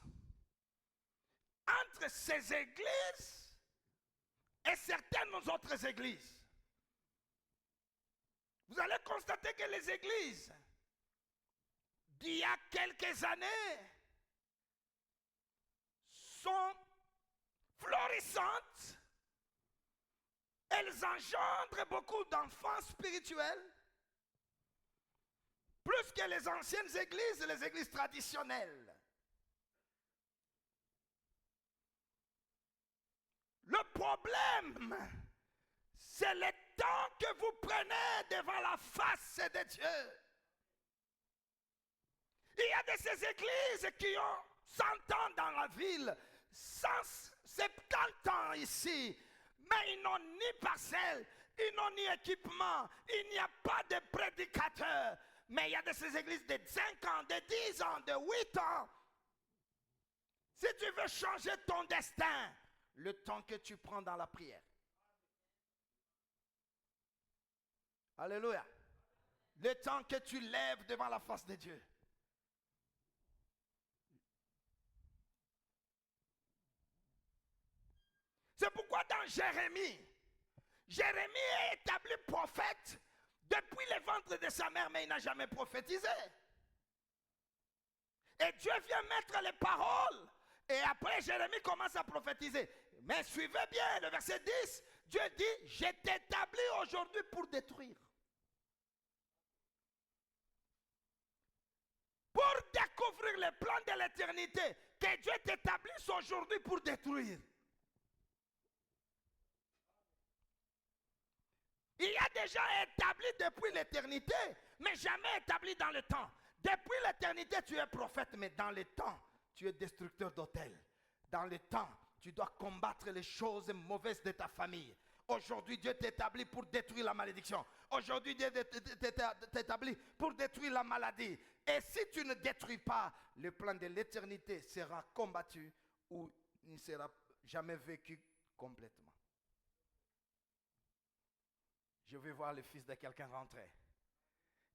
entre ces églises et certaines autres églises. Vous allez constater que les églises d'il y a quelques années sont florissantes. Elles engendrent beaucoup d'enfants spirituels, plus que les anciennes églises et les églises traditionnelles. Le problème, c'est le temps que vous prenez devant la face de Dieu. Il y a de ces églises qui ont 100 ans dans la ville, 170 ans ici, mais ils n'ont ni parcelle, ils n'ont ni équipement, il n'y a pas de prédicateur. Mais il y a de ces églises de 5 ans, de 10 ans, de 8 ans. Si tu veux changer ton destin, le temps que tu prends dans la prière. Alléluia. Le temps que tu lèves devant la face de Dieu. C'est pourquoi dans Jérémie est établi prophète depuis le ventre de sa mère, mais il n'a jamais prophétisé. Et Dieu vient mettre les paroles. Et après, Jérémie commence à prophétiser. Mais suivez bien le verset 10. Dieu dit, je t'établis aujourd'hui pour détruire. Pour découvrir les plans de l'éternité, que Dieu t'établisse aujourd'hui pour détruire. Il y a déjà établi depuis l'éternité, mais jamais établi dans le temps. Depuis l'éternité, tu es prophète, mais dans le temps, tu es destructeur d'autels. Dans le temps, tu dois combattre les choses mauvaises de ta famille. Aujourd'hui, Dieu t'établit pour détruire la malédiction. Aujourd'hui, Dieu t'établit pour détruire la maladie. Et si tu ne détruis pas, le plan de l'éternité sera combattu ou ne sera jamais vécu complètement. Je vais voir le fils de quelqu'un rentrer.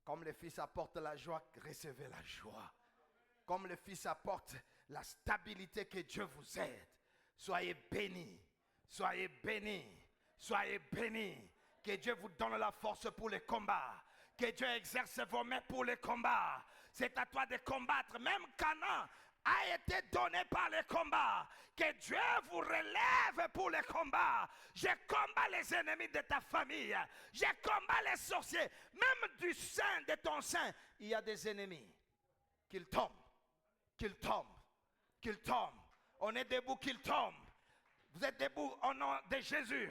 Comme le fils apporte la joie, recevez la joie. Comme le fils apporte la stabilité, que Dieu vous aide. Soyez bénis, soyez bénis, soyez bénis. Que Dieu vous donne la force pour les combats. Que Dieu exerce vos mains pour les combats. C'est à toi de combattre. Même Canaan a été donné par les combats. Que Dieu vous relève pour les combats. Je combats les ennemis de ta famille. Je combats les sorciers. Même du sein de ton sein, il y a des ennemis. Qu'ils tombent, qu'ils tombent, qu'ils tombent. On est debout, qu'ils tombent. Vous êtes debout au nom de Jésus.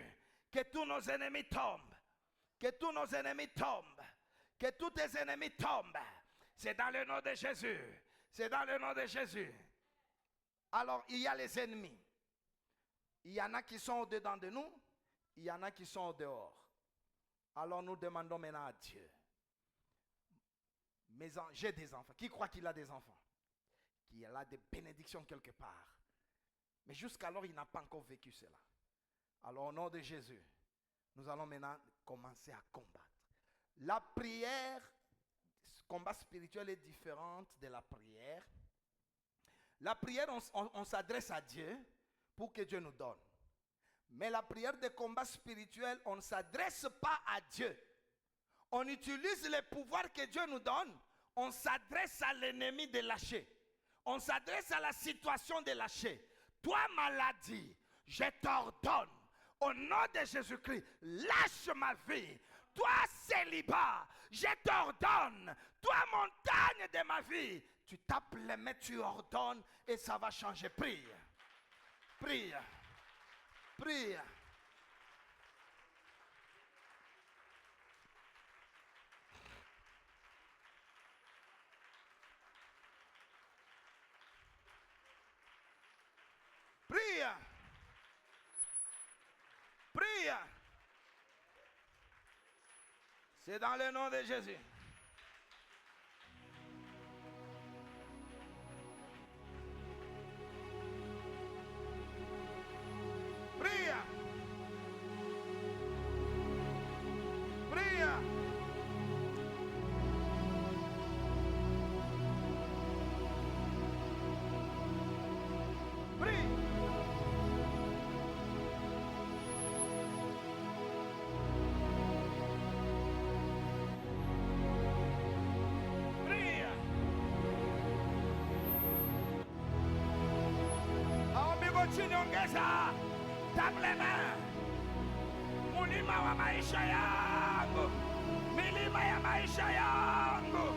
Que tous nos ennemis tombent. Que tous nos ennemis tombent. Que tous tes ennemis tombent. C'est dans le nom de Jésus. C'est dans le nom de Jésus. Alors, il y a les ennemis. Il y en a qui sont au-dedans de nous. Il y en a qui sont au dehors. Alors, nous demandons maintenant à Dieu. J'ai des enfants. Qui croit qu'il a des enfants? Qui a des bénédictions quelque part. Mais jusqu'alors, il n'a pas encore vécu cela. Alors, au nom de Jésus, nous allons maintenant commencer à combattre. La prière, combat spirituel est différente de la prière. La prière, on s'adresse à Dieu pour que Dieu nous donne. Mais la prière de combat spirituel, on ne s'adresse pas à Dieu. On utilise les pouvoirs que Dieu nous donne. On s'adresse à l'ennemi de lâcher. On s'adresse à la situation de lâcher. Toi, maladie, je t'ordonne. Au nom de Jésus-Christ, lâche ma vie. Toi, célibat, je t'ordonne. Toi, montagne de ma vie. Tu tapes les mains, tu ordonnes et ça va changer. Prie. Prie. Prie. Prie. Prie. C'est dans le nom de Jésus. Prie. Prie. Prie. Nyongeza tablema mulima wa maisha yangu, milima ya maisha yangu.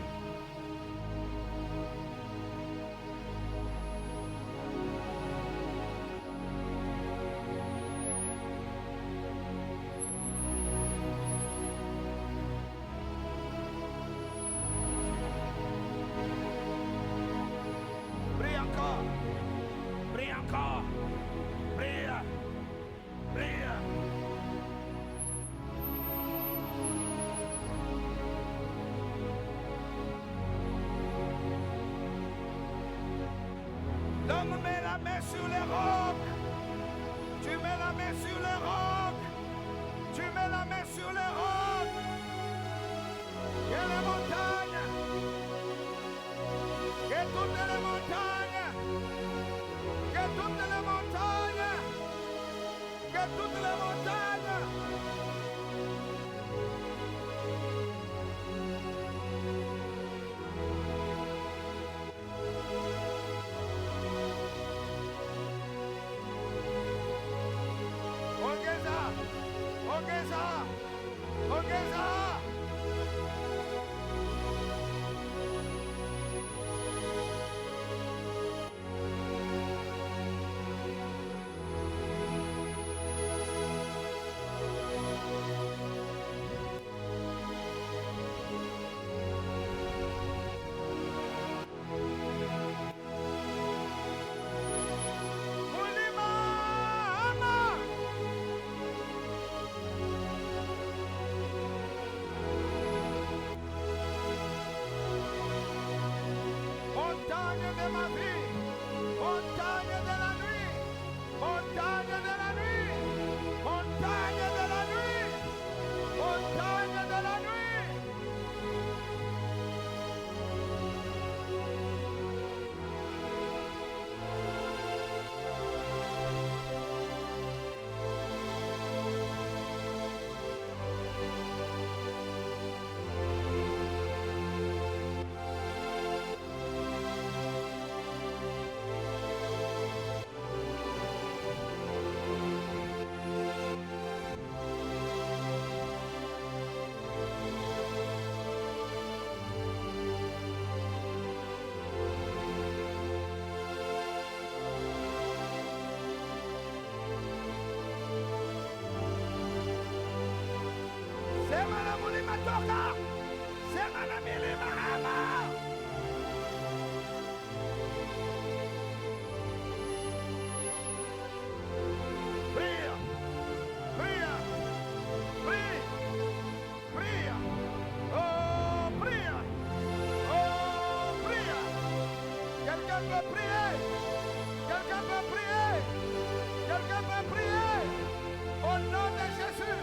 Prie encore, prie encore. Prie, prie. L'homme met la main sur les rocs. Tu mets la main sur les rocs. Tu mets la main sur les rocs. Que les montagnes. Que toutes les montagnes. Que toutes les montagnes. Que toutes les montagnes. Ongeza, ongeza, ongeza. Montagne de ma vie, montagne de la nuit, montagne de la nuit, montagne de la nuit, montagne de la nuit. toka. Sema na milima hama. Pria. Pria. Pria. Pria. Oh, pria. Oh, pria. Quelqu'un peut prier. Quelqu'un peut prier. Quelqu'un peut prier. Au nom de Jésus.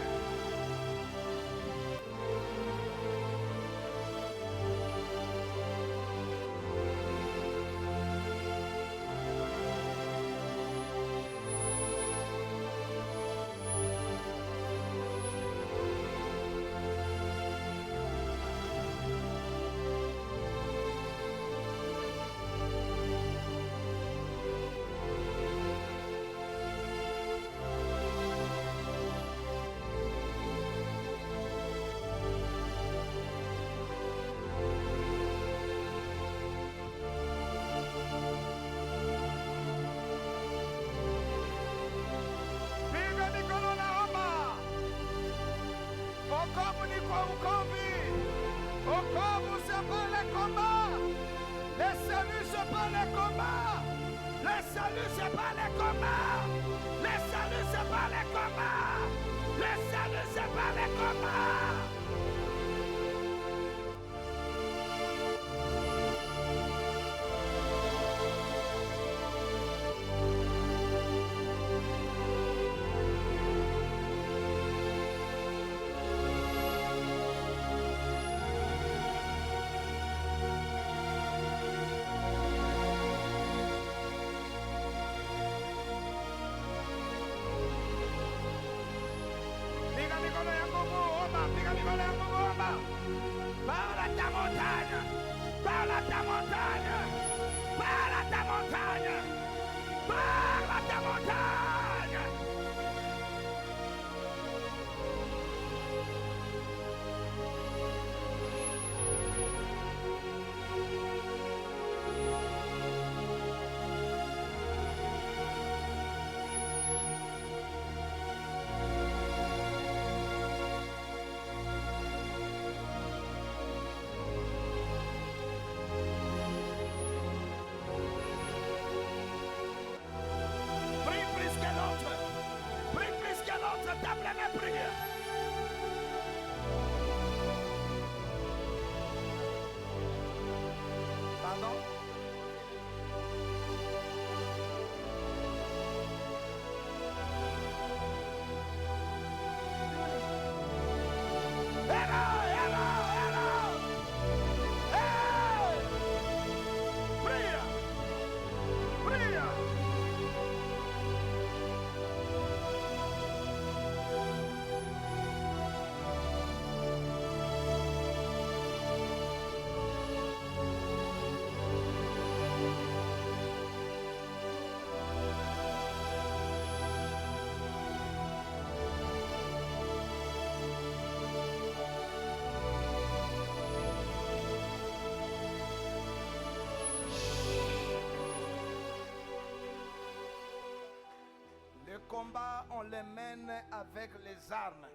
Combat, on les mène avec les armes.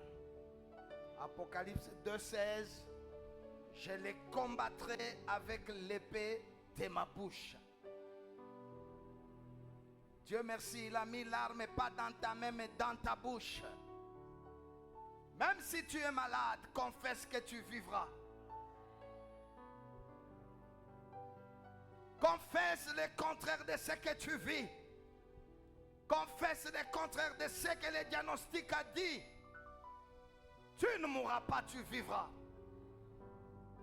Apocalypse 2,16. Je les combattrai avec l'épée de ma bouche. Dieu merci, il a mis l'arme pas dans ta main mais dans ta bouche. Même si tu es malade, confesse que tu vivras. Confesse le contraire de ce que tu vis. Confesse le contraire de ce que le diagnostic a dit. Tu ne mourras pas, tu vivras.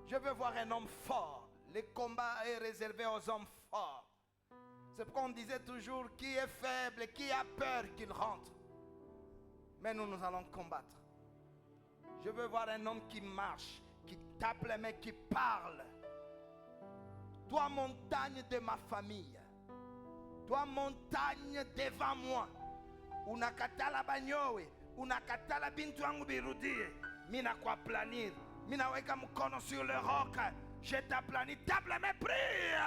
Je veux voir un homme fort. Le combat est réservé aux hommes forts. C'est pourquoi on disait toujours qui est faible, qui a peur qu'il rentre. Mais nous allons combattre. Je veux voir un homme qui marche, qui tape les mains, qui parle. Toi, montagne de ma famille. Toi, montagne devant moi. Unakatala banyowe. Unakatala bintu wangu birudie. Mina kwa planir. Mina weka mkono sur le roc. Je t'aplanir. Tape les mains, prie.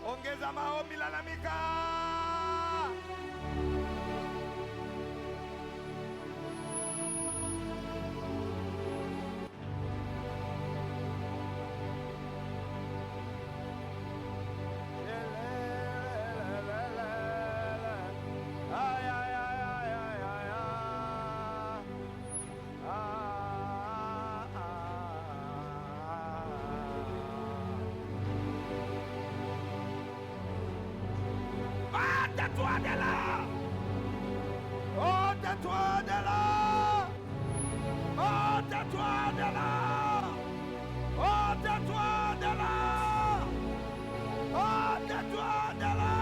Ongeza maombi, lalamika. ôte-toi de là. Ôte-toi de là. Ôte-toi de là. Ôte-toi de là.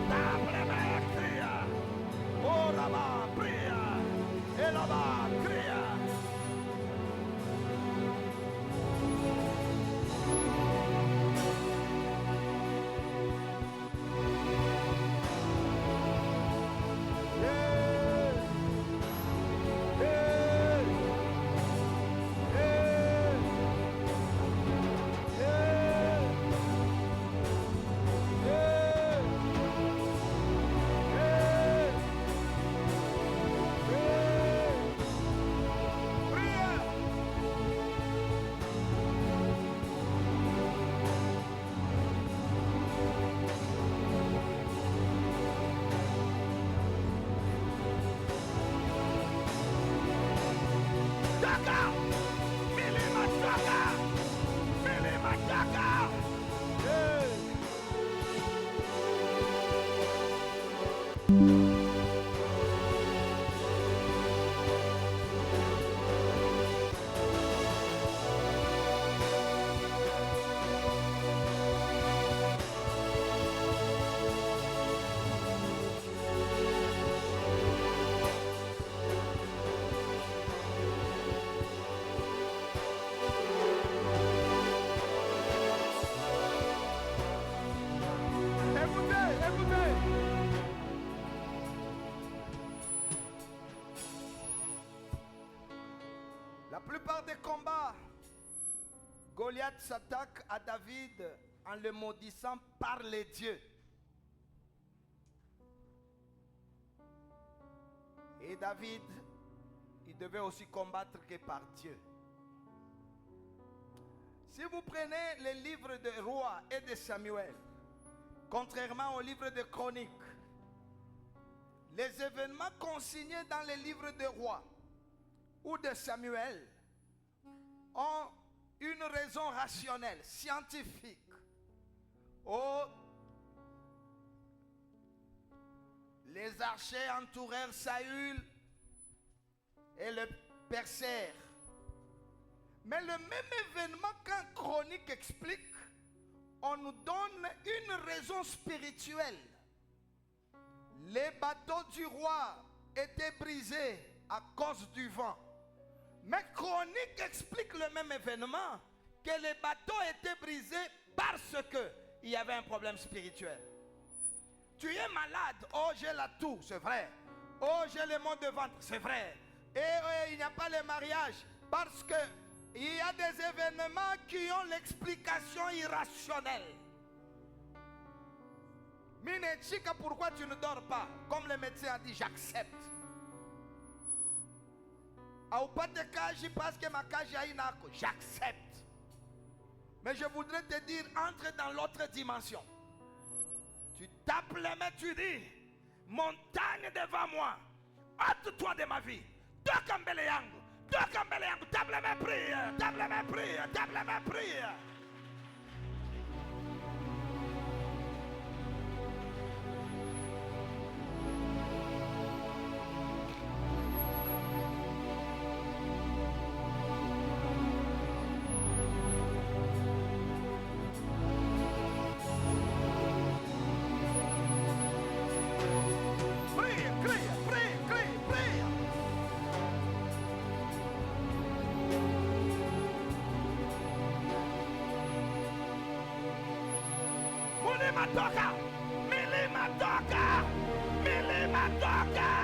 Table mes cria. Oh là-bas, pria. Et là-bas, cria. La plupart des combats, Goliath s'attaque à David en le maudissant par les dieux. Et David, il devait aussi combattre que par Dieu. Si vous prenez les livres de Rois et de Samuel, contrairement au livre de Chroniques, les événements consignés dans les livres de Rois ou de Samuel ont une raison rationnelle, scientifique. Oh, les archers entourèrent Saül et le percèrent. Mais le même événement qu'un Chronique explique, on nous donne une raison spirituelle. Les bateaux du roi étaient brisés à cause du vent. Mais Chronique explique le même événement, que les bateaux étaient brisés parce qu'il y avait un problème spirituel. Tu es malade, oh j'ai la toux, c'est vrai. Oh j'ai les maux de ventre, c'est vrai. Et il n'y a pas le mariage parce que il y a des événements qui ont l'explication irrationnelle. Minechika, pourquoi tu ne dors pas? Comme le médecin a dit, j'accepte. J'accepte. Mais je voudrais te dire, entre dans l'autre dimension. Tu tapes les mains, tu dis, montagne devant moi, ôte-toi de ma vie. Tape les mains, prie, tape les mains, prie, tape les mains, prie. Milima toka.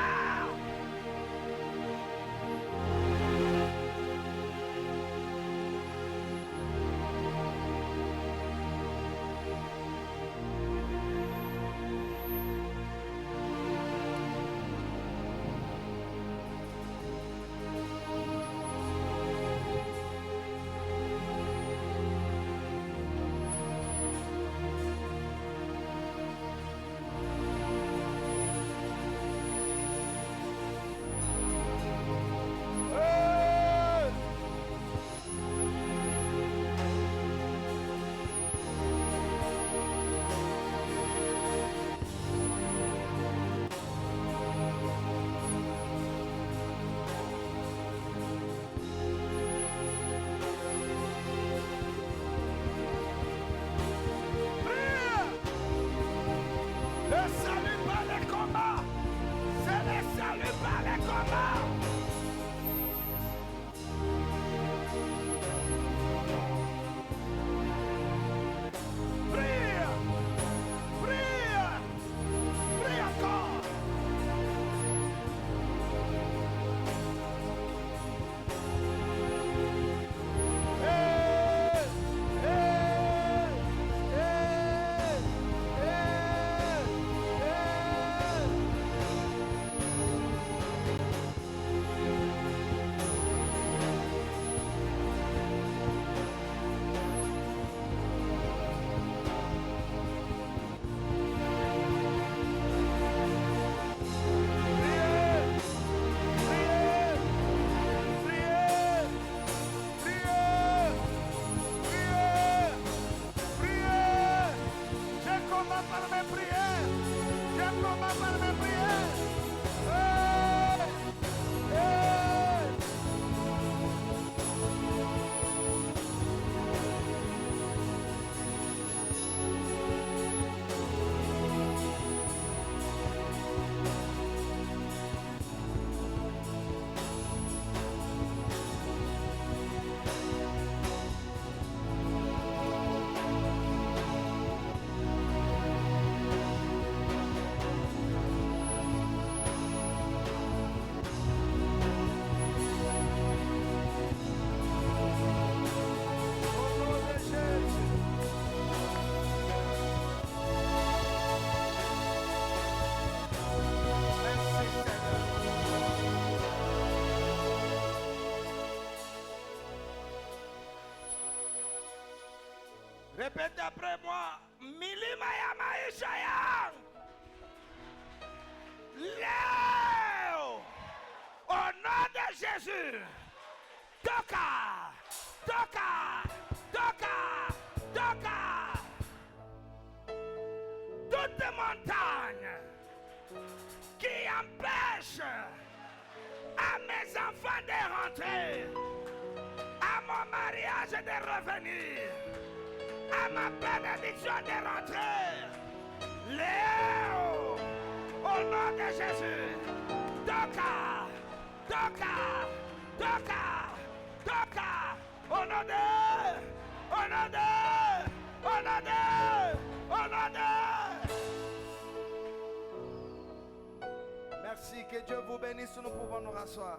Répétez après moi. Milima ya maisha yangu. Léo. Au nom de Jésus. Toka. Toka. Toka. Toka. Toutes montagnes qui empêchent à mes enfants de rentrer, à mon mariage de revenir, à ma bénédiction de rentrer. Léo, au nom de Jésus, toka, toka, toka, toka, au nom de, au nom de, au nom de, au nom de. Merci, que Dieu vous bénisse, nous pouvons nous rasseoir.